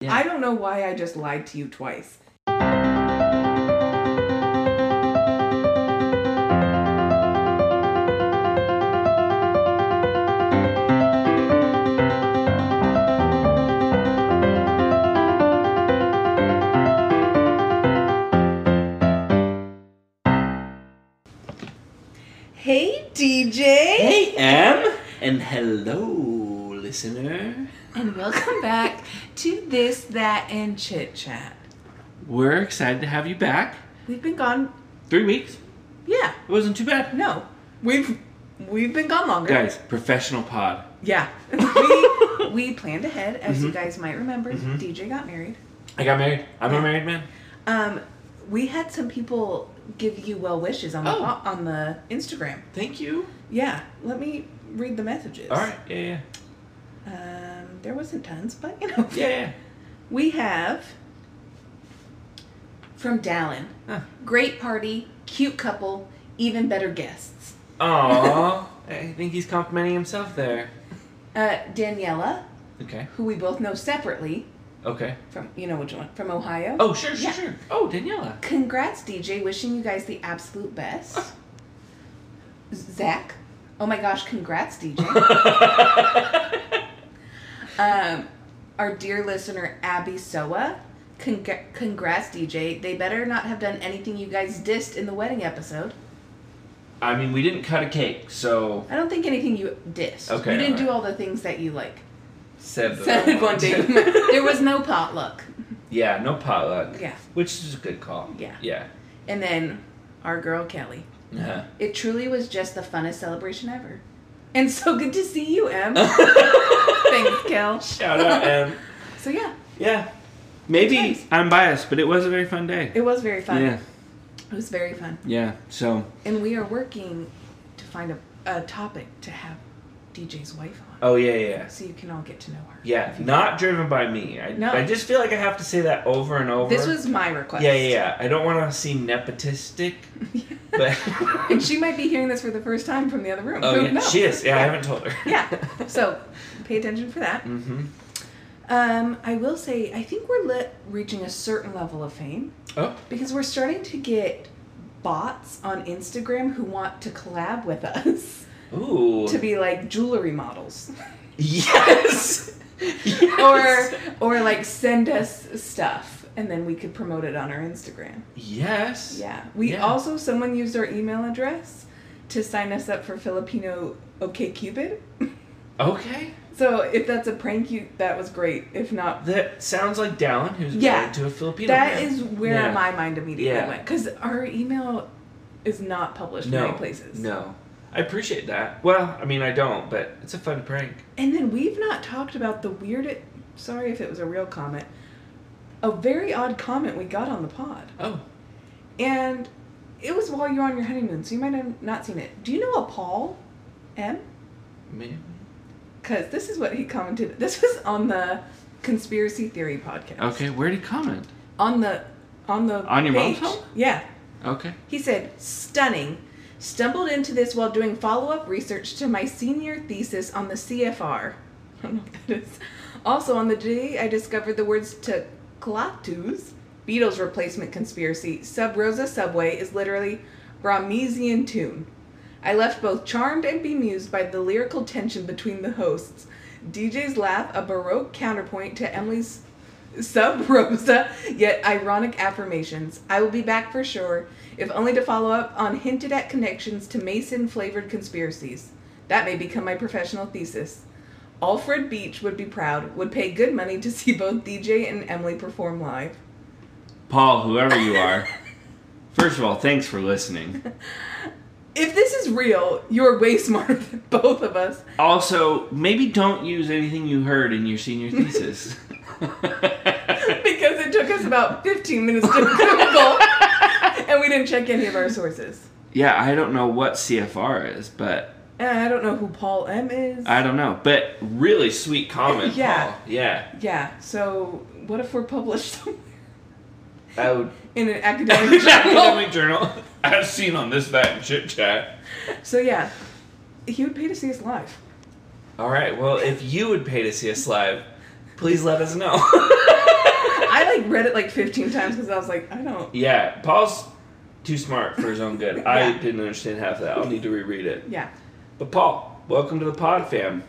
Yeah. I don't know why I just lied to you twice. Hey, DJ. Hey, Em. And hello, listener. And welcome back to This, That, and Chit Chat. We're excited to have you back. We've been gone. 3 weeks. Yeah. It wasn't too bad. No. We've been gone longer. Guys, professional pod. Yeah. We planned ahead, as you guys might remember. DJ got married. I got married. I'm a married man. We had some people give you well wishes on the Instagram. Thank you. Yeah. Let me read the messages. All right. Yeah. There wasn't tons, but you know. Yeah. We have from Dallin. Great party, cute couple, even better guests. Aww. I think he's complimenting himself there. Daniela. Okay. Who we both know separately. Okay. From, you know which one? From Ohio. Oh, sure. Oh, Daniela. Congrats, DJ. Wishing you guys the absolute best. Zach. Oh my gosh, congrats, DJ. Our dear listener, Abby Soa. Congrats, DJ. They better not have done anything you guys dissed in the wedding episode. I mean, we didn't cut a cake, so... I don't think anything you dissed. Okay. You didn't do all the things that you, said one day. There was no potluck. Yeah, no potluck. Yeah. Which is a good call. Yeah. Yeah. And then our girl, Kelly. Uh-huh. It truly was just the funnest celebration ever. And so good to see you, Em. Thanks, Kel. Shout out, Em. So, yeah. Yeah. Maybe nice. I'm biased, but it was a very fun day. It was very fun. Yeah. It was very fun. Yeah, so... And we are working to find a topic to have DJ's wife on. Oh, yeah. So you can all get to know her. Yeah, not driven by me. No. I just feel like I have to say that over and over. This was my request. Yeah. I don't want to seem nepotistic, but... And she might be hearing this for the first time from the other room. Oh, Who yeah, knows? she is. Yeah, I haven't told her. Yeah, so pay attention for that. Mm-hmm. I will say, I think we're reaching a certain level of fame. Oh. Because we're starting to get bots on Instagram who want to collab with us. Ooh. To be like jewelry models. Yes! Yes! Or like send us stuff and then we could promote it on our Instagram. Yes. Yeah. Also, someone used our email address to sign us up for Filipino OkCupid. Okay. So if that's a prank, that was great. If not... That sounds like Dallin, who's married to a Filipino That man. is where my mind immediately went. Because our email is not published many places. No. I appreciate that. Well, I mean, I don't, but it's a fun prank. And then we've not talked about the weird... Sorry if it was a real comment. A very odd comment we got on the pod. Oh. And it was while you were on your honeymoon, so you might have not seen it. Do you know a Paul M? Me? Because this is what he commented. This was on the Conspiracy Theory podcast. Okay, where'd he comment? On your mom's page. home? Yeah. Okay. He said, stunning. Stumbled into this while doing follow-up research to my senior thesis on the CFR. I don't know what that is. Also, on the day I discovered the words Teclatus, Beatles replacement conspiracy, Sub Rosa Subway is literally Brahmesian tune. I left both charmed and bemused by the lyrical tension between the hosts. DJ's laugh, a baroque counterpoint to Emily's Sub Rosa, yet ironic affirmations. I will be back for sure, if only to follow up on hinted at connections to Mason-flavored conspiracies. That may become my professional thesis. Alfred Beach would be proud, would pay good money to see both DJ and Emily perform live. Paul, whoever you are, first of all, thanks for listening. If this is real, you're way smarter than both of us. Also, maybe don't use anything you heard in your senior thesis. Because it took us about 15 minutes to Google, and we didn't check any of our sources. Yeah, I don't know what CFR is, but... I don't know who Paul M. is. I don't know, but really sweet comment, Paul. Yeah. Yeah, so what if we're published somewhere? I would... In an academic journal. As seen on This, That, and Chit Chat. So yeah, he would pay to see us live. Alright, well, if you would pay to see us live, please let us know. I read it like 15 times because I was like, I don't. Yeah, Paul's too smart for his own good. I didn't understand half of that. I'll need to reread it. Yeah. But Paul, welcome to the pod fam.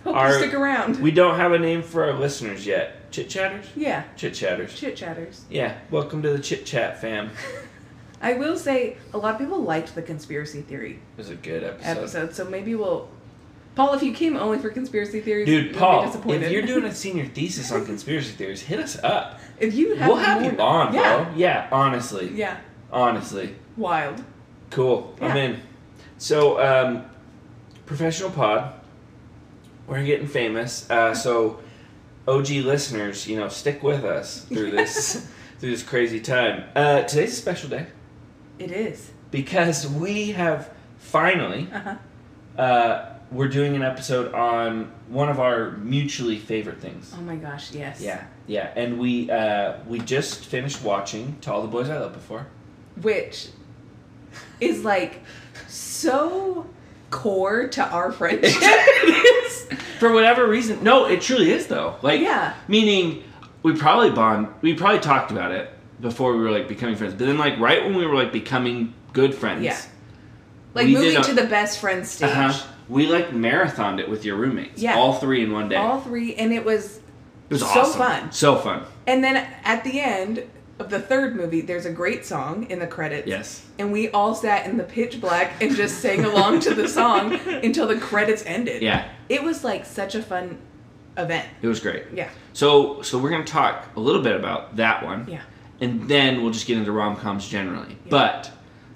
Hope you stick around. We don't have a name for our listeners yet. Chit Chatters? Yeah. Chit Chatters. Chit Chatters. Yeah, welcome to the Chit Chat fam. I will say, a lot of people liked the conspiracy theory It was a good episode. So maybe we'll... Paul, if you came only for conspiracy theories, dude, Paul, be disappointed. if you're doing a senior thesis on conspiracy theories, hit us up. If you have we'll have you on, yeah. bro. Yeah, honestly. Yeah. Honestly. Wild. Cool. Yeah. I'm in. So, professional pod. We're getting famous. So, OG listeners, stick with us through this through this crazy time. Today's a special day. It is. Because we have finally... we're doing an episode on one of our mutually favorite things. Oh my gosh, yes. Yeah. And we just finished watching To All the Boys I Loved Before. Which is like so core to our friendship. For whatever reason. No, it truly is though. Like, yeah. Meaning, we probably talked about it before we were like becoming friends. But then like right when we were like becoming good friends. Yeah. Like moving to the best friend stage. We like marathoned it with your roommates. Yeah. All three in one day. All three, and it was so awesome. fun. So fun. And then at the end of the third movie, there's a great song in the credits. Yes. And we all sat in the pitch black and just sang along to the song until the credits ended. Yeah. It was like such a fun event. It was great. Yeah. So we're going to talk a little bit about that one. Yeah. And then we'll just get into rom-coms generally. Yeah. But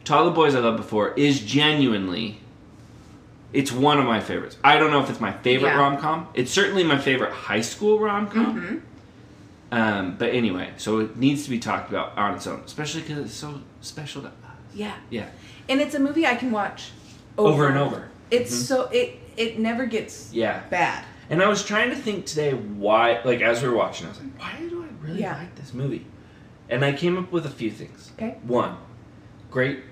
To All the Boys I Loved Before is genuinely... It's one of my favorites. I don't know if it's my favorite rom-com. It's certainly my favorite high school rom-com. Mm-hmm. But anyway, so it needs to be talked about on its own. Especially because it's so special to us. Yeah. Yeah. And it's a movie I can watch over and over. It's so... It never gets bad. And I was trying to think today why... Like, as we were watching, I was like, why do I really like this movie? And I came up with a few things. Okay. One, great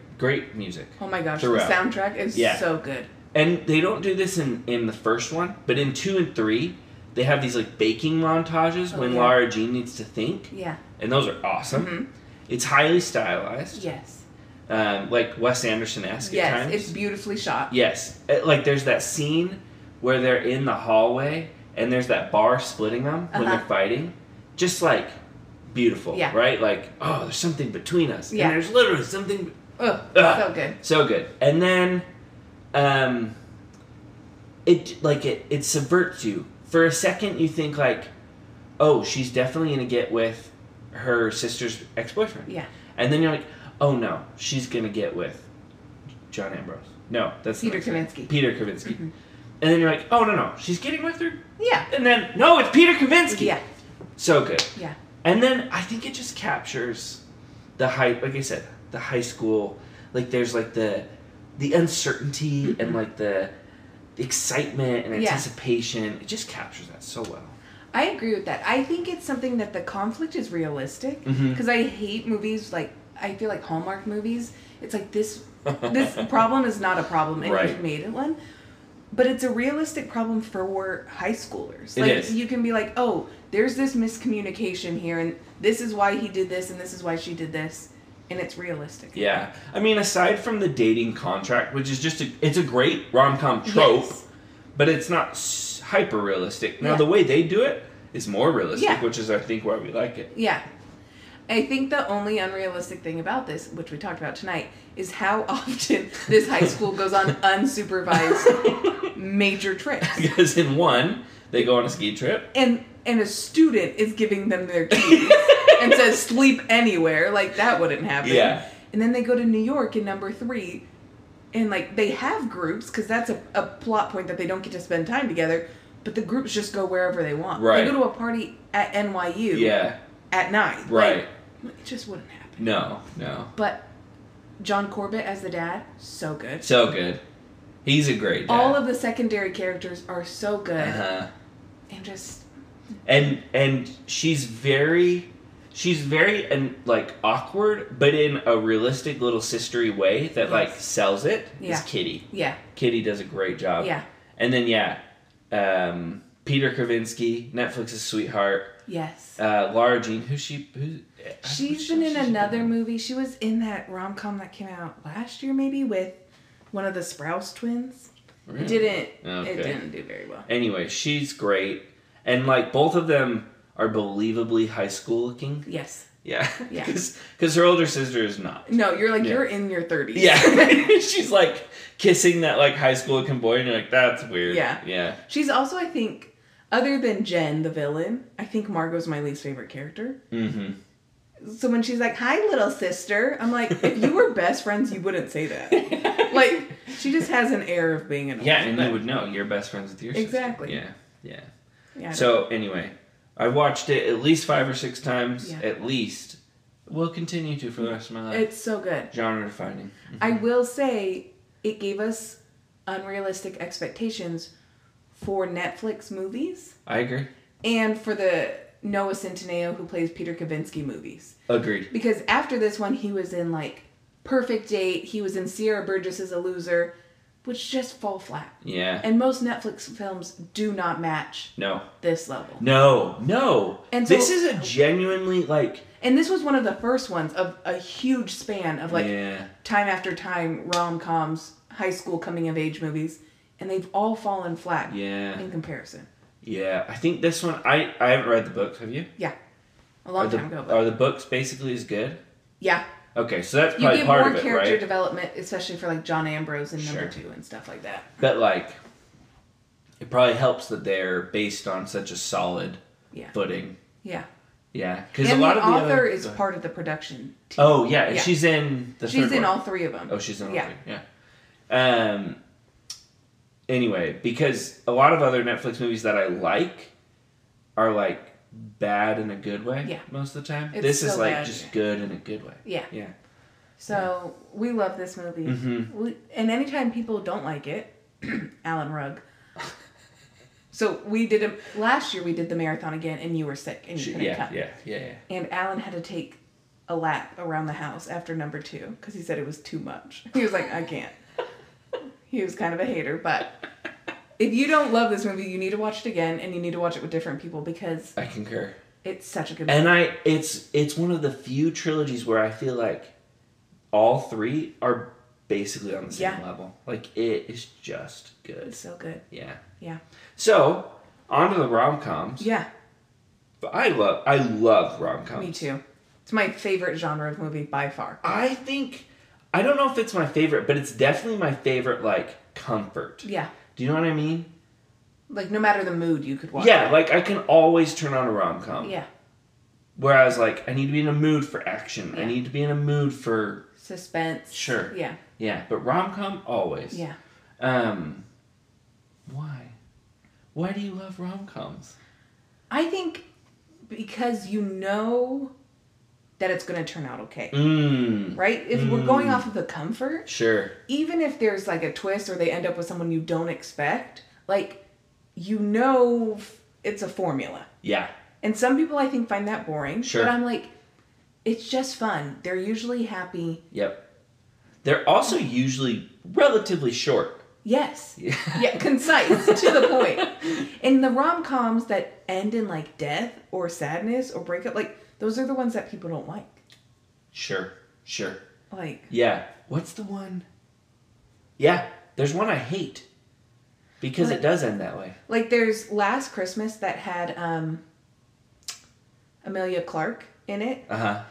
music. Oh my gosh, throughout. The soundtrack is so good. And they don't do this in the first one, but in 2 and 3, they have these like baking montages when Lara Jean needs to think. Yeah. And those are awesome. Mm-hmm. It's highly stylized. Yes. Like Wes Anderson-esque at times. Yes, it's beautifully shot. Yes. Like there's that scene where they're in the hallway and there's that bar splitting them when they're fighting. Just like beautiful, right? Like, oh, there's something between us. Yeah. And there's literally something... so good. So good. And then... it subverts you. For a second, you think like, oh, she's definitely gonna get with her sister's ex-boyfriend. Yeah. And then you're like, oh no, she's gonna get with John Ambrose. No, that's Peter Kavinsky. Peter Kavinsky. Mm-hmm. And then you're like, oh no, she's getting with her. Yeah. And then no, it's Peter Kavinsky. Yeah. So good. Yeah. And then I think it just captures the like I said, the high school. Like there's like the uncertainty and like the excitement and anticipation. It just captures that so well. I agree with that. I think it's something that the conflict is realistic because I hate movies like I feel like Hallmark movies. It's like this problem is not a problem and you've made it one. But it's a realistic problem for high schoolers. It is. You can be like, oh, there's this miscommunication here and this is why he did this and this is why she did this. And it's realistic. Yeah. I mean, aside from the dating contract, which is just it's a great rom-com trope, but it's not hyper-realistic. Now, the way they do it is more realistic, which is, I think, why we like it. Yeah. I think the only unrealistic thing about this, which we talked about tonight, is how often this high school goes on unsupervised major trips. Because in one, they go on a ski trip. And a student is giving them their keys and says, sleep anywhere. Like, that wouldn't happen. Yeah. And then they go to New York in number 3, and, like, they have groups, because that's a plot point that they don't get to spend time together, but the groups just go wherever they want. Right. They go to a party at NYU at 9. Right. Like, it just wouldn't happen. No. But John Corbett as the dad, so good. So good. He's a great dad. All of the secondary characters are so good. Uh-huh. And just... And she's very like awkward, but in a realistic little sistery way that like sells it. Is Kitty. Yeah. Kitty does a great job. Yeah. And then Peter Kavinsky, Netflix's sweetheart. Yes. Lara Jean, she's been in another movie. She was in that rom-com that came out last year, maybe, with one of the Sprouse twins. Really? It didn't do very well. Anyway, she's great. And, like, both of them are believably high school looking. Yes. Yeah. Because her older sister is not. No, you're like, you're in your 30s. Yeah. She's, like, kissing that, like, high school looking boy, and you're like, that's weird. Yeah. Yeah. She's also, I think, other than Jen, the villain, I think Margot's my least favorite character. Mm-hmm. So when she's like, hi, little sister, I'm like, if you were best friends, you wouldn't say that. Like, she just has an air of being an and you would know. You're best friends with your sister. Exactly. Yeah. So, anyway, I watched it at least 5 or 6 times. Yeah. At least. Will continue to for the rest of my life. It's so good. Genre defining. Mm-hmm. I will say, it gave us unrealistic expectations for Netflix movies. I agree. And for the Noah Centineo, who plays Peter Kavinsky movies. Agreed. Because after this one, he was in, like, Perfect Date. He was in Sierra Burgess is a Loser, which just fall flat. Yeah. And most Netflix films do not match this level. No. And so, this is a genuinely, like... And this was one of the first ones of a huge span of, like, time after time rom-coms, high school coming-of-age movies. And they've all fallen flat in comparison. Yeah, I think this one... I haven't read the books, have you? Yeah. A long time ago. Are the books basically as good? Yeah. Okay, so that's probably part of it, right? You get more character development, especially for, like, John Ambrose in number 2 and stuff like that. But, like, it probably helps that they're based on such a solid footing. Yeah. Yeah. And a lot of the author is part of the production team. Oh, yeah. She's in the third one. She's in all 3 of them. Oh, she's in all 3. Yeah. Anyway, because a lot of other Netflix movies that I like are, like, bad in a good way most of the time. This is, like, just good in a good way. Yeah. So, we love this movie. Mm-hmm. And anytime people don't like it, Alan Rugg. So, last year we did the marathon again, and you were sick, and you couldn't come. Yeah. And Alan had to take a lap around the house after number 2, because he said it was too much. He was like, I can't. He was kind of a hater, but if you don't love this movie, you need to watch it again, and you need to watch it with different people, because... I concur. It's such a good movie. And it's one of the few trilogies where I feel like all 3 are basically on the same level. Like, it is just good. It's so good. Yeah. So, on to the rom-coms. Yeah. But I love rom-coms. Me too. It's my favorite genre of movie by far. I don't know if it's my favorite, but it's definitely my favorite, like, comfort. Yeah. Do you know what I mean? Like, no matter the mood, you could watch it. Like, I can always turn on a rom-com. Yeah. Whereas, like, I need to be in a mood for action. I need to be in a mood for... suspense. Sure. Yeah. Yeah, but rom-com, always. Yeah. Why? Why do you love rom-coms? I think because you know that it's going to turn out okay. Right? If we're going off of the comfort. Sure. Even if there's, like, a twist or they end up with someone you don't expect, like, you know it's a formula. Yeah. And some people, I think, find that boring. Sure. But I'm like, it's just fun. They're usually happy. Yep. They're also usually relatively short. Yes. Yeah, concise, to the point. And the rom-coms that end in, like, death or sadness or breakup, like, those are the ones that people don't like. Sure. Like... Yeah. What's the one? Yeah. There's one I hate. Because it does end that way. Like, there's Last Christmas that had Amelia Clark in it. Uh-huh.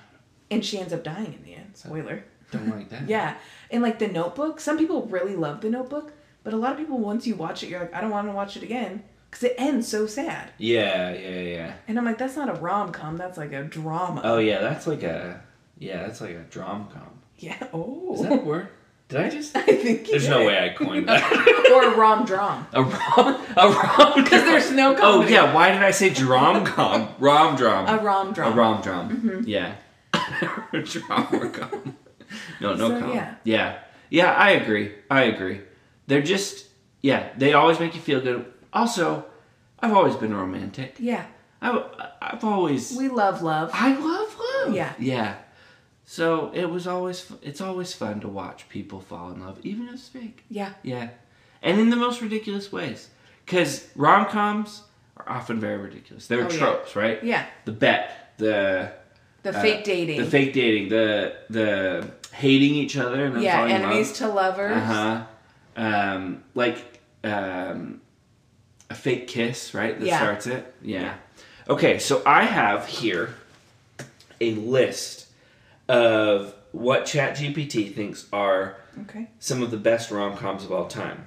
And she ends up dying in the end. Spoiler. Don't like that. Yeah. And, like, The Notebook. Some people really love The Notebook. But a lot of people, once you watch it, you're like, I don't want to watch it again. Because it ends so sad. Yeah. And I'm like, that's not a rom-com. That's like a drama. Oh, yeah. That's like a drom-com. Yeah. Oh. Is that a word? Did I just? I think There's no way I coined that. Or a rom-drom. A rom-com. Because there's no comedy. Oh, yeah. Why did I say drom-com? Rom-drom. A rom-drom. A rom-drom. Mm-hmm. Yeah. Drom-com. No com. Yeah. Yeah, I agree. They're just, they always make you feel good. Also, I've always been romantic. Yeah. I've always... We love love. I love love. Yeah. Yeah. So it's always fun to watch people fall in love, even if it's fake. Yeah. Yeah. And in the most ridiculous ways. Because rom-coms, are often very ridiculous. They're tropes, right? Yeah. The bet, the fake dating. The fake dating, the hating each other and then falling in love. Enemies to lovers. A fake kiss, right? That starts it. Yeah. Okay, so I have here a list of what ChatGPT thinks are some of the best rom-coms of all time.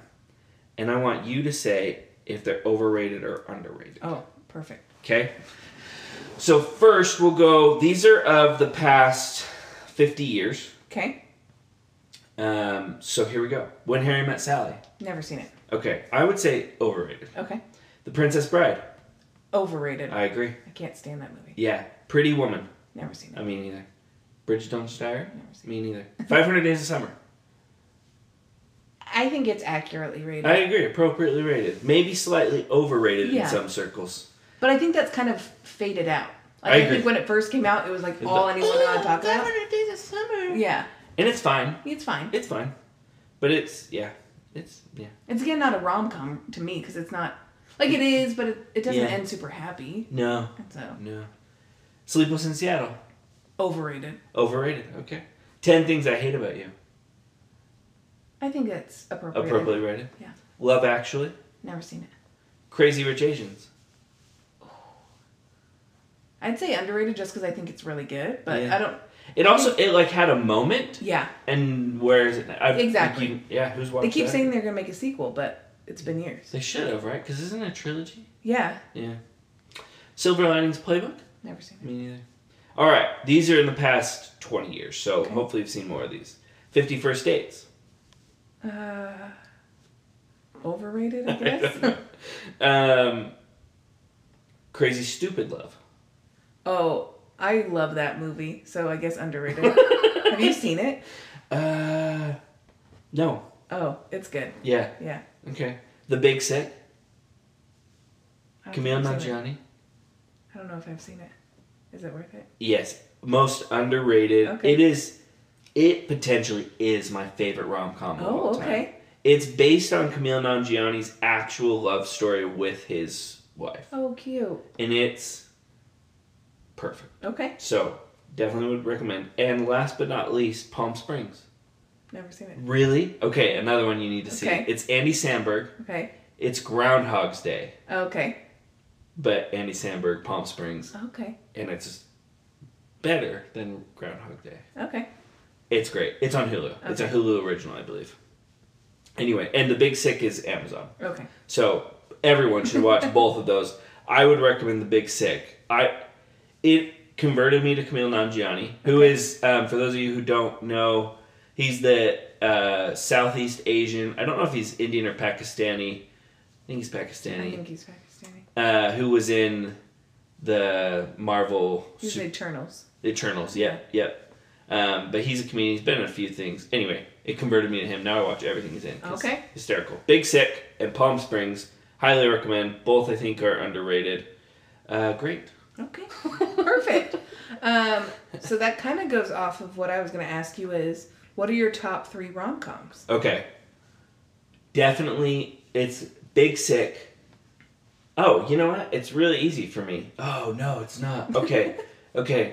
And I want you to say if they're overrated or underrated. Oh, perfect. Okay? So first we'll go, these are of the past 50 years. Okay. So here we go. When Harry Met Sally. Never seen it. Okay, I would say overrated. Okay. The Princess Bride. Overrated. I agree. I can't stand that movie. Yeah. Pretty Woman. Never seen it. Me neither. Bridget Jones' Diary? Never seen Me neither. 500 Days of Summer. I think it's accurately rated. I agree. Appropriately rated. Maybe slightly overrated in some circles. But I think that's kind of faded out. I agree. think when it first came out, it was like all anyone wanted to talk about. 500 Days of Summer. Yeah. And it's fine. It's fine. It's fine. But it's It's again not a rom-com to me because it's not... Like it is, but it doesn't end super happy. No. So. No. Sleepless in Seattle. Overrated. Overrated. Okay. 10 Things I Hate About You. I think it's appropriate. Appropriately rated. Yeah. Love Actually. Never seen it. Crazy Rich Asians. I'd say underrated just because I think it's really good, but I don't... It like had a moment. Yeah. And where is it? Exactly. Who's watching? They keep saying they're going to make a sequel, but it's been years. They should have, right? Because isn't it a trilogy? Yeah. Yeah. Silver Linings Playbook? Never seen it. Me neither. All right. These are in the past 20 years, so hopefully you've seen more of these. 50 First Dates. Overrated, I guess. Crazy Stupid Love. Oh, I love that movie, so I guess underrated. Have you seen it? No. Oh, it's good. Yeah. Yeah. Okay. The Big Sick. Camille Nanjiani. I don't know if I've seen it. Is it worth it? Yes. Most underrated. Okay. It potentially is my favorite rom-com of all time. Okay. It's based on Camille Nanjiani's actual love story with his wife. Oh, cute. And it's perfect. Okay. So, definitely would recommend. And last but not least, Palm Springs. Never seen it. Really? Okay, another one you need to see. It's Andy Samberg. Okay. It's Groundhog's Day. Okay. But Andy Samberg, Palm Springs. Okay. And it's better than Groundhog Day. Okay. It's great. It's on Hulu. Okay. It's a Hulu original, I believe. Anyway, and The Big Sick is Amazon. Okay. So, everyone should watch both of those. I would recommend The Big Sick. It converted me to Camille Nanjiani, who is, for those of you who don't know, he's the Southeast Asian, I don't know if he's Indian or Pakistani. I think he's Pakistani. I think he's Pakistani. Who was in the Marvel... He's the Eternals. The Eternals, yep. But he's a comedian. He's been in a few things. Anyway, it converted me to him. Now I watch everything he's in. Okay. Hysterical. Big Sick and Palm Springs. Highly recommend. Both, I think, are underrated. Great. Okay. Perfect. So that kind of goes off of what I was going to ask you is, what are your top 3 rom-coms? Okay. Definitely, it's Big Sick. Oh, you know what? It's really easy for me. Oh, no, it's not. Okay.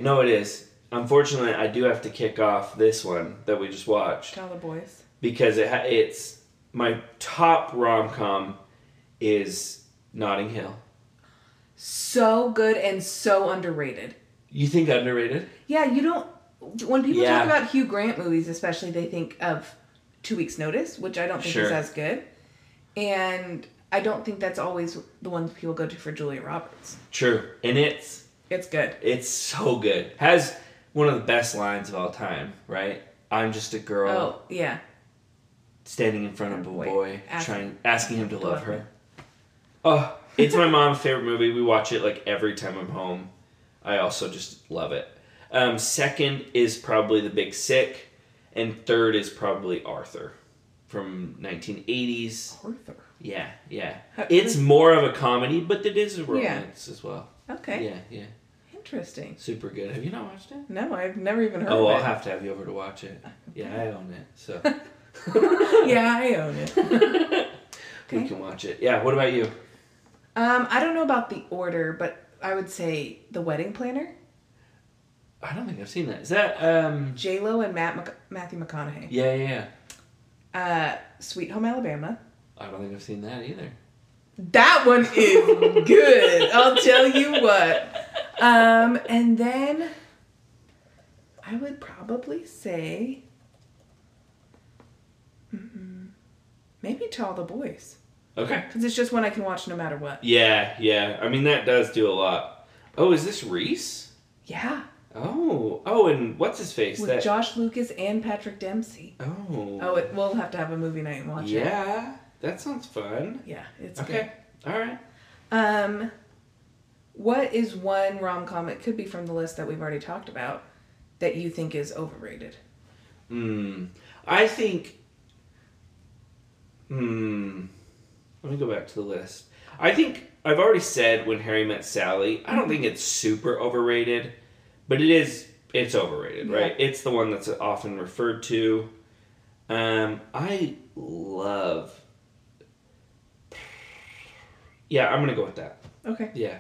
No, it is. Unfortunately, I do have to kick off this one that we just watched. Tell the boys. Because it's my top rom-com is Notting Hill. So good and so underrated. You think underrated? Yeah, you don't... When people talk about Hugh Grant movies, especially, they think of 2 Weeks' Notice, which I don't think is as good. And I don't think that's always the one people go to for Julia Roberts. True. And it's good. It's so good. Has one of the best lines of all time, right? I'm just a girl. Oh, yeah. Standing in front of a boy, asking him to love her. Oh, it's my mom's favorite movie. We watch it like every time I'm home. I also just love it. Second is probably The Big Sick. And third is probably Arthur from 1980s. Arthur? Yeah. It's more of a comedy, but it is a romance as well. Okay. Yeah. Interesting. Super good. Have you not watched it? No, I've never even heard of it. Oh, I'll have to have you over to watch it. Yeah, I own it, so. Yeah, I own it. We can watch it. Yeah, what about you? I don't know about the order, but I would say The Wedding Planner. I don't think I've seen that. Is that J-Lo and Matthew McConaughey. Yeah. Sweet Home Alabama. I don't think I've seen that either. That one is good. I'll tell you what. And then I would probably say maybe To All the Boys. Okay. Because it's just one I can watch no matter what. Yeah. I mean, that does do a lot. Oh, is this Reese? Yeah. Oh, and what's his face? With Josh Lucas and Patrick Dempsey. Oh, we'll have to have a movie night and watch it. Yeah, that sounds fun. Yeah, it's okay. Good. All right. What is one rom-com, it could be from the list that we've already talked about, that you think is overrated? I think... Let me go back to the list. I think I've already said When Harry Met Sally. I don't think it's super overrated, but it's overrated, right? It's the one that's often referred to. I love... Yeah, I'm going to go with that. Okay. Yeah.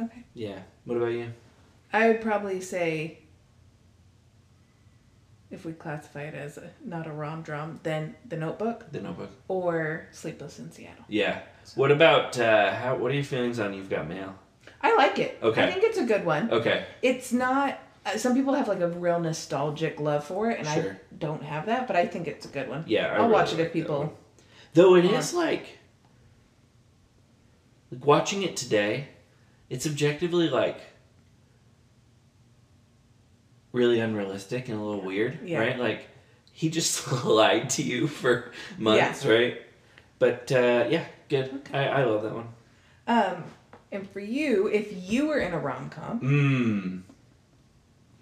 Okay. Yeah. What about you? I would probably say, if we classify it as not a rom-dram, then The Notebook. The Notebook. Or Sleepless in Seattle. Yeah. So. What about, what are your feelings on You've Got Mail? I like it. Okay. I think it's a good one. Okay. It's not... some people have like a real nostalgic love for it, and sure. I don't have that, but I think it's a good one. Yeah, I'll watch it if people... Though it is like watching it today, it's objectively like really unrealistic and a little weird, right? Like he just lied to you for months, right? But yeah, good. Okay. I love that one. And for you, if you were in a rom-com,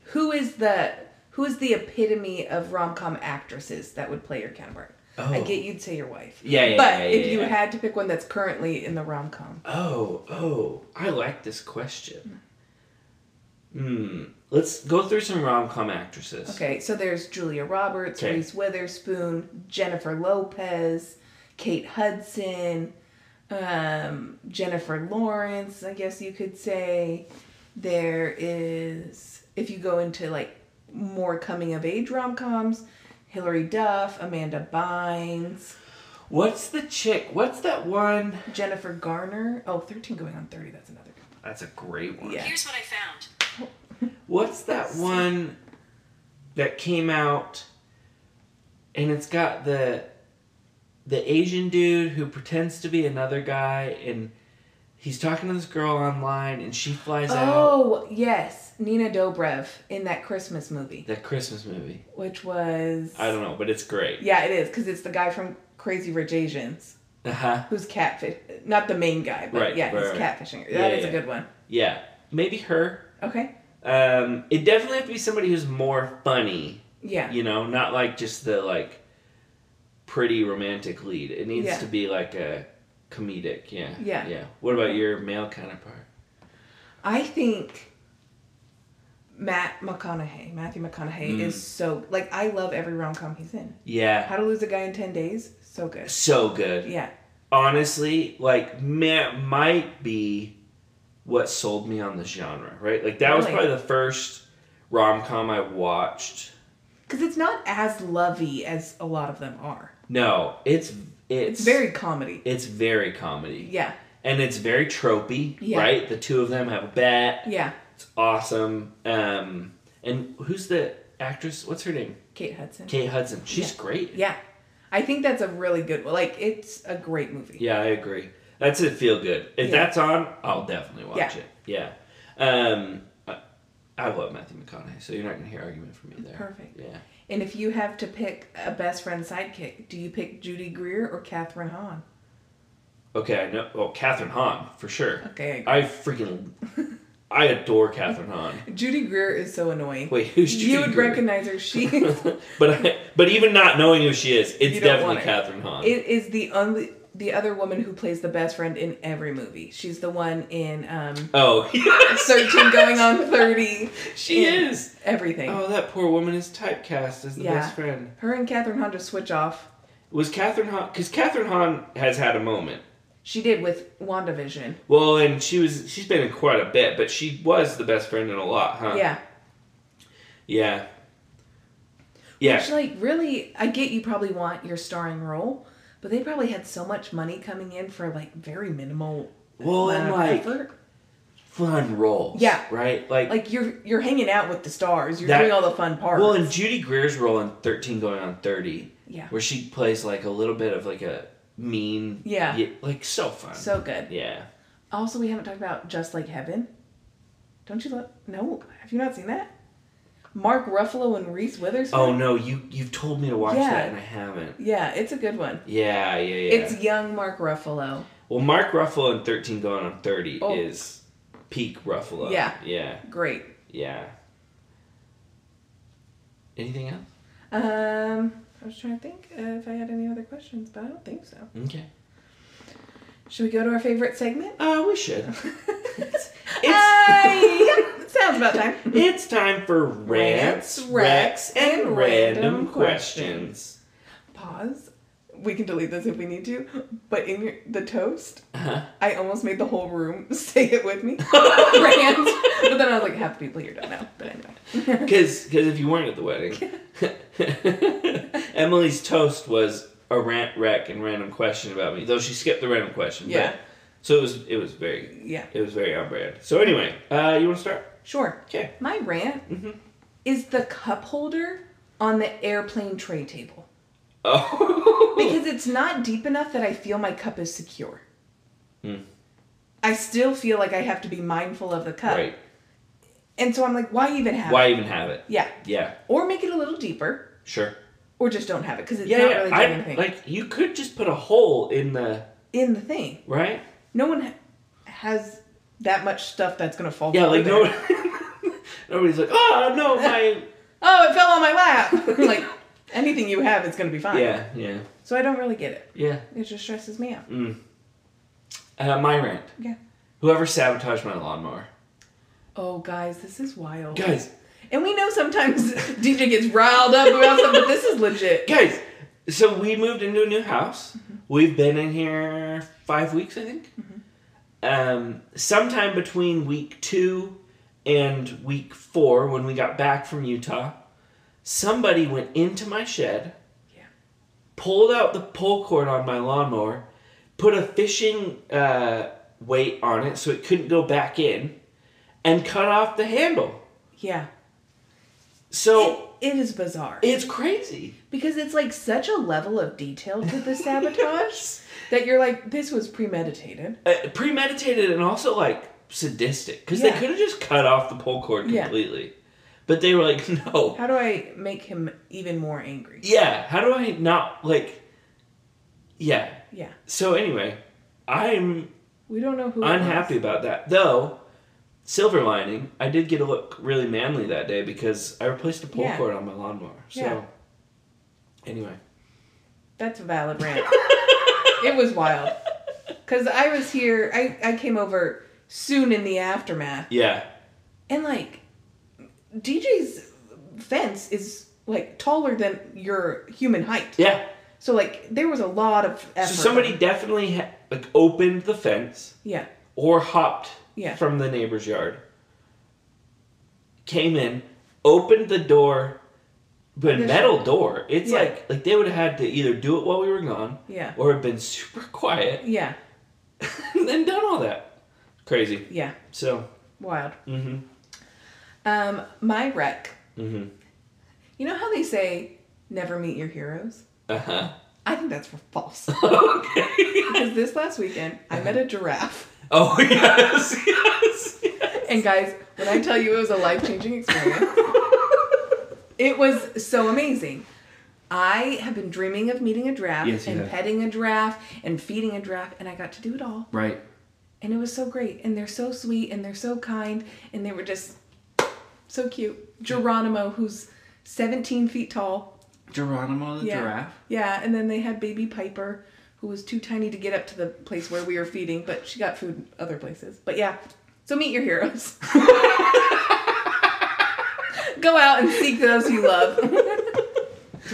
who is the epitome of rom-com actresses that would play your counterpart? Oh. I get you'd say your wife. Yeah. But if you had to pick one that's currently in the rom-com. Oh, I like this question. Let's go through some rom-com actresses. Okay, so there's Julia Roberts, Reese Witherspoon, Jennifer Lopez, Kate Hudson, Jennifer Lawrence, I guess you could say. There is, if you go into like more coming-of-age rom-coms, Hilary Duff, Amanda Bynes. What's the chick? What's that one? Jennifer Garner. Oh, 13 Going on 30. That's another good one. That's a great one. Yeah. Here's what I found. What's that one that came out and it's got the Asian dude who pretends to be another guy and he's talking to this girl online and she flies out. Oh, yes. Nina Dobrev in that Christmas movie. That Christmas movie. Which was... I don't know, but it's great. Yeah, it is, because it's the guy from Crazy Rich Asians. Who's catfish... Not the main guy, but he's catfishing. That is a good one. Yeah. Maybe her. Okay. It definitely have to be somebody who's more funny. Yeah. You know, not like just the, like, pretty romantic lead. It needs to be like a comedic, yeah. What about your male counterpart? I think Matthew McConaughey is so... Like, I love every rom-com he's in. Yeah. How to Lose a Guy in 10 Days? So good. So good. Yeah. Honestly, like, might be what sold me on this genre, right? Like, that was probably the first rom-com I watched. Because it's not as lovey as a lot of them are. No, it's very comedy. It's very comedy. Yeah. And it's very tropey, right? The two of them have a bet. Yeah. It's awesome. And who's the actress? What's her name? Kate Hudson. Kate Hudson. She's great. Yeah. I think that's a really good one. Like, it's a great movie. Yeah, I agree. That's a feel good. If that's on, I'll definitely watch it. Yeah. I love Matthew McConaughey, so you're not going to hear argument from me there. Perfect. Yeah. And if you have to pick a best friend sidekick, do you pick Judy Greer or Kathryn Hahn? Okay, I know. Well, Kathryn Hahn, for sure. Okay. I adore Kathryn Hahn. Judy Greer is so annoying. Wait, who's Judy You would Greer? recognize her. She but even not knowing who she is, it's definitely Kathryn Hahn. It is the other woman who plays the best friend in every movie. She's the one in 13 Going on 30. She is. Everything. Oh, that poor woman is typecast as the best friend. Her and Kathryn Hahn just switch off. Was Kathryn Hahn... Because Kathryn Hahn has had a moment. She did with WandaVision. Well, and she's been in quite a bit, but she was the best friend in a lot, huh? Yeah. Yeah. Yeah. Which, like, really, I get you probably want your starring role, but they probably had so much money coming in for, like, very minimal effort. Fun roles. Yeah. Right? Like you're hanging out with the stars. You're doing all the fun parts. Well, and Judy Greer's role in 13 Going on 30, yeah, where she plays, like, a little bit of, like, a mean... Yeah. Like, so fun. So good. Yeah. Also, we haven't talked about Just Like Heaven. Don't you love... No. Have you not seen that? Mark Ruffalo and Reese Witherspoon. Oh, no. You've told me to watch that, and I haven't. Yeah, it's a good one. Yeah. It's young Mark Ruffalo. Well, Mark Ruffalo in 13 Going on 30 is peak Ruffalo. Yeah. Yeah. Great. Yeah. Anything else? I was trying to think if I had any other questions, but I don't think so. Okay. Should we go to our favorite segment? We should. Sounds about time. It's time for Rants, Recs, and Random Questions. Pause. We can delete this if we need to. But in the toast, Uh-huh. I almost made the whole room say it with me. Rant. But then I was like, half the people here don't know. But anyway. Because if you weren't at the wedding, Emily's toast was a rant, rec, and random question about me. Though she skipped the random question. Yeah. But, so it was very on brand. So anyway, you want to start? Sure. Okay. My rant is the cup holder on the airplane tray table. Oh. Because it's not deep enough that I feel my cup is secure. I still feel like I have to be mindful of the cup. Right. And so I'm like, why even have it? Why even have it? Yeah. Yeah. Or make it a little deeper. Sure. Or just don't have it because it's not really doing anything. Like, you could just put a hole in the thing. Right? No one has that much stuff that's going to fall. Yeah, like there. nobody's like, oh, no, my... Oh, it fell on my lap. Like, anything you have is going to be fine. Yeah. So I don't really get it. Yeah. It just stresses me out. My rant. Yeah. Whoever sabotaged my lawnmower. Oh, guys, this is wild. Guys. And we know sometimes DJ gets riled up about stuff, but this is legit. Guys, so we moved into a new house. We've been in here 5 weeks, I think. Sometime between week 2 and week 4, when we got back from Utah, somebody went into my shed, pulled out the pull cord on my lawnmower, put a fishing weight on it so it couldn't go back in, and cut off the handle. Yeah. So it is bizarre. It's crazy. Because it's like such a level of detail to the sabotage that you're like, this was premeditated. Premeditated and also like sadistic. Because they could have just cut off the pull cord completely. Yeah. But they were like, no. How do I make him even more angry? Yeah. How do I not like... Yeah. Yeah. So anyway, we don't know who unhappy about that. Though... Silver lining, I did get to look really manly that day because I replaced a pull cord on my lawnmower. So, anyway. That's a valid rant. It was wild. Because I was here, I came over soon in the aftermath. Yeah. And, like, DJ's fence is, like, taller than your human height. Yeah. So, like, there was a lot of effort. So somebody definitely, opened the fence. Yeah. Or hopped from the neighbor's yard. Came in, opened the door, but metal door. It's like they would have had to either do it while we were gone, or have been super quiet, and then done all that. Crazy. Yeah. So wild. My wreck. You know how they say never meet your heroes? I think that's false. Okay. Because this last weekend I met a giraffe. Oh, yes. And guys, when I tell you it was a life-changing experience, it was so amazing. I have been dreaming of meeting a giraffe and petting a giraffe and feeding a giraffe, and I got to do it all. Right. And it was so great. And they're so sweet, and they're so kind, and they were just so cute. Geronimo, who's 17 feet tall. Geronimo the giraffe? Yeah, and then they had baby Piper, who was too tiny to get up to the place where we were feeding, but she got food other places. But yeah, so meet your heroes. Go out and seek those you love.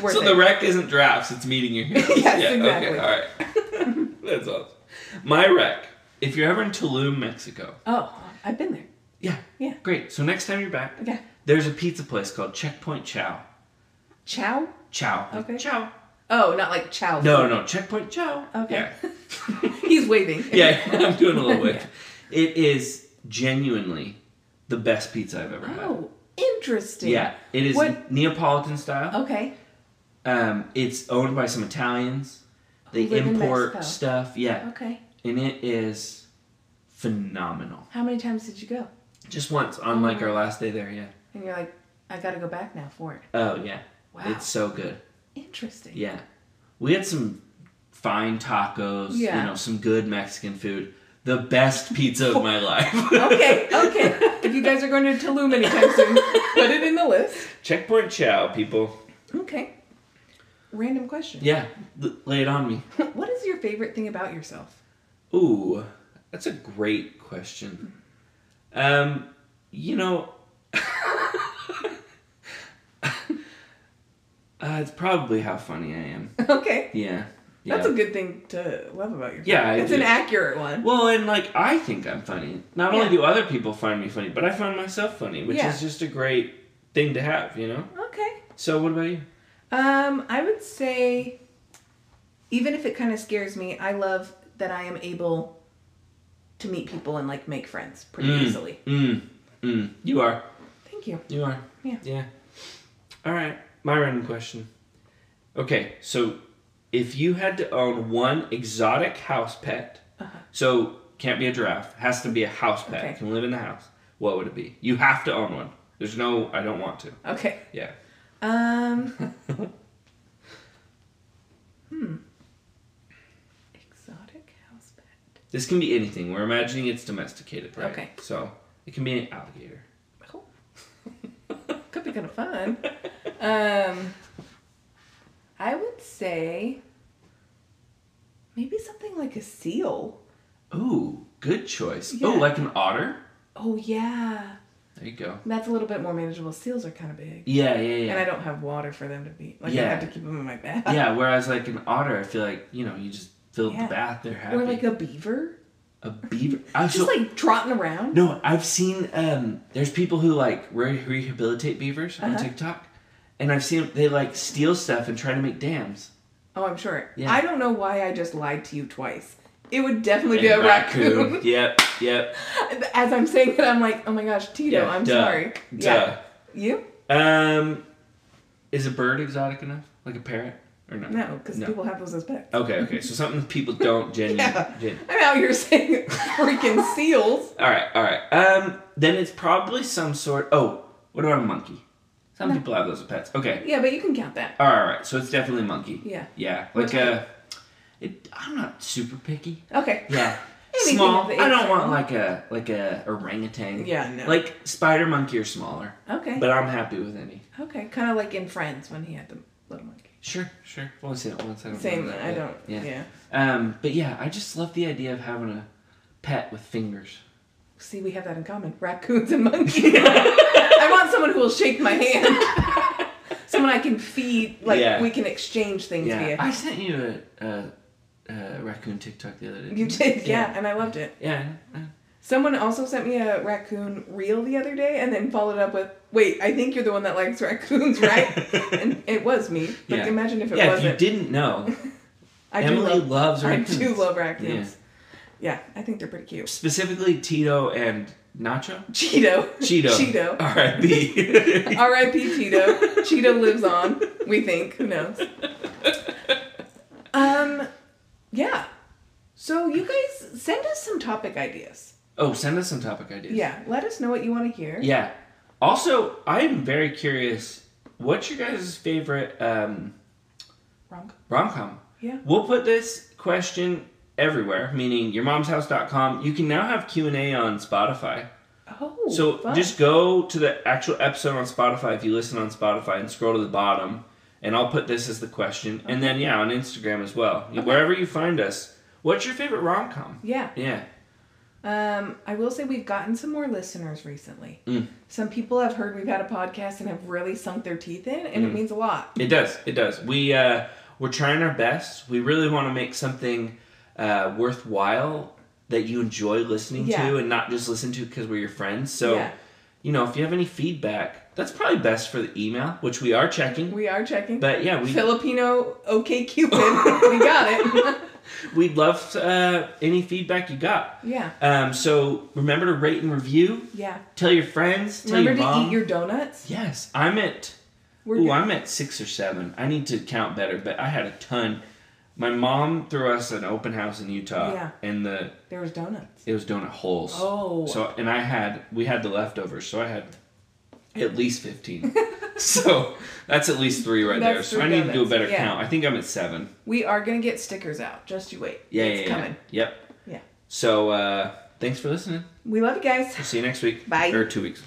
So the wreck isn't giraffes, it's meeting your heroes. Yes, exactly. Okay, all right. That's awesome. My rec. If you're ever in Tulum, Mexico. Oh, I've been there. Yeah. Yeah. Great. So next time you're back, Okay. there's a pizza place called Checkpoint Chow. Chow? Chow. Okay. Chow. Oh, not like chow. No. Checkpoint Chow. Okay. Yeah. He's waving. Yeah, I'm doing a little wave. Yeah. It is genuinely the best pizza I've ever had. Oh, interesting. Yeah. It is Neapolitan style. Okay. It's owned by some Italians. They Who live in import Mexico. stuff. Yeah. Okay. And it is phenomenal. How many times did you go? Just once on like our last day there, yeah. And you're like, I gotta go back now for it. Oh, yeah. Wow. It's so good. Interesting. Yeah. We had some fine tacos, Yeah. some good Mexican food. The best pizza of my life. Okay. If you guys are going to Tulum anytime soon, put it in the list. Checkpoint Chow, people. Okay. Random question. Yeah, lay it on me. What is your favorite thing about yourself? Ooh, that's a great question. It's probably how funny I am. Okay. Yeah. That's a good thing to love about yourself. Yeah, it's an accurate one. Well, and I think I'm funny. Not only do other people find me funny, but I find myself funny, which is just a great thing to have, Okay. So what about you? I would say, even if it kind of scares me, I love that I am able to meet people and make friends pretty easily. You are. Thank you. You are. Yeah. All right. My random question. Okay, so if you had to own one exotic house pet, so can't be a giraffe, has to be a house pet, Okay. can live in the house, what would it be? You have to own one. There's no, I don't want to. Okay. Yeah. Exotic house pet. This can be anything. We're imagining it's domesticated, right? Okay. So it can be an alligator. Oh. Could be kind of fun. I would say maybe something like a seal. Ooh, good choice. Yeah. Oh, like an otter? Oh, yeah. There you go. That's a little bit more manageable. Seals are kind of big. Yeah. And I don't have water for them to be. I have to keep them in my bath. Yeah, whereas like an otter, I feel like, you just fill the bath, they're happy. Or like a beaver. A beaver? Just trotting around. No, I've seen, there's people who rehabilitate beavers on TikTok. And I've seen they steal stuff and try to make dams. Oh, I'm sure. Yeah. I don't know why I just lied to you twice. It would definitely be a raccoon. Yep. As I'm saying it, I'm like, oh my gosh, Tito, I'm sorry. Duh. You? Is a bird exotic enough? Like a parrot? Or no? No, because people have those as pets. Okay. So something people don't genuinely... I'm out here saying freaking seals. All right. Then it's probably some sort... Oh, what about a monkey? Some people have those as pets. Okay. Yeah, but you can count that. All right. So it's definitely a monkey. Yeah. Yeah. I'm not super picky. Okay. Yeah. Anything Small. of the I don't age want range. like a orangutan. Yeah, no. Like spider monkey or smaller. Okay. But I'm happy with any. Okay. Kind of like in Friends when he had the little monkey. Sure. I've only seen it once. I don't Same. remember that I bit. don't. Yeah. But yeah, I just love the idea of having a pet with fingers. See, we have that in common. Raccoons and monkeys. I want someone who will shake my hand. Someone I can feed. We can exchange things via. I sent you a raccoon TikTok the other day. You did, yeah, and I loved it. Yeah. Someone also sent me a raccoon reel the other day and then followed up with, wait, I think you're the one that likes raccoons, right? And it was me. But imagine if it wasn't. Yeah, if you didn't know, Emily loves raccoons. I do love raccoons. Yeah, I think they're pretty cute. Specifically Tito and Nacho? Cheeto. R.I.P. R.I.P. Cheeto. Cheeto lives on, we think. Who knows? Yeah. So you guys, send us some topic ideas. Oh, send us some topic ideas. Yeah, let us know what you want to hear. Yeah. Also, I'm very curious, what's your guys' favorite rom-com? Yeah. We'll put this question everywhere, meaning yourmomshouse.com. You can now have Q&A on Spotify. Oh, so fun. Just go to the actual episode on Spotify if you listen on Spotify and scroll to the bottom, and I'll put this as the question. Okay. And then, on Instagram as well. Okay. Wherever you find us, what's your favorite rom-com? Yeah. Yeah. I will say we've gotten some more listeners recently. Some people have heard we've had a podcast and have really sunk their teeth in, and it means a lot. It does. We're trying our best. We really want to make something worthwhile that you enjoy listening to and not just listen to because we're your friends. So, you know, if you have any feedback, that's probably best for the email, which we are checking. We are checking. But yeah, Filipino OK Cupid. We got it. We'd love any feedback you got. Yeah. So remember to rate and review. Yeah. Tell your friends. Tell remember your mom. to eat your donuts. Yes. I'm at 6 or 7. I need to count better, but I had a ton. My mom threw us an open house in Utah. Yeah. And there was donuts. It was donut holes. Oh. So we had the leftovers, so I had at least 15. So that's at least 3 right there. So I need to do a better count. I think I'm at 7. We are gonna get stickers out. Just you wait. Yeah, it's coming. Yep. Yeah. So thanks for listening. We love you guys. We'll see you next week. Bye. Or 2 weeks.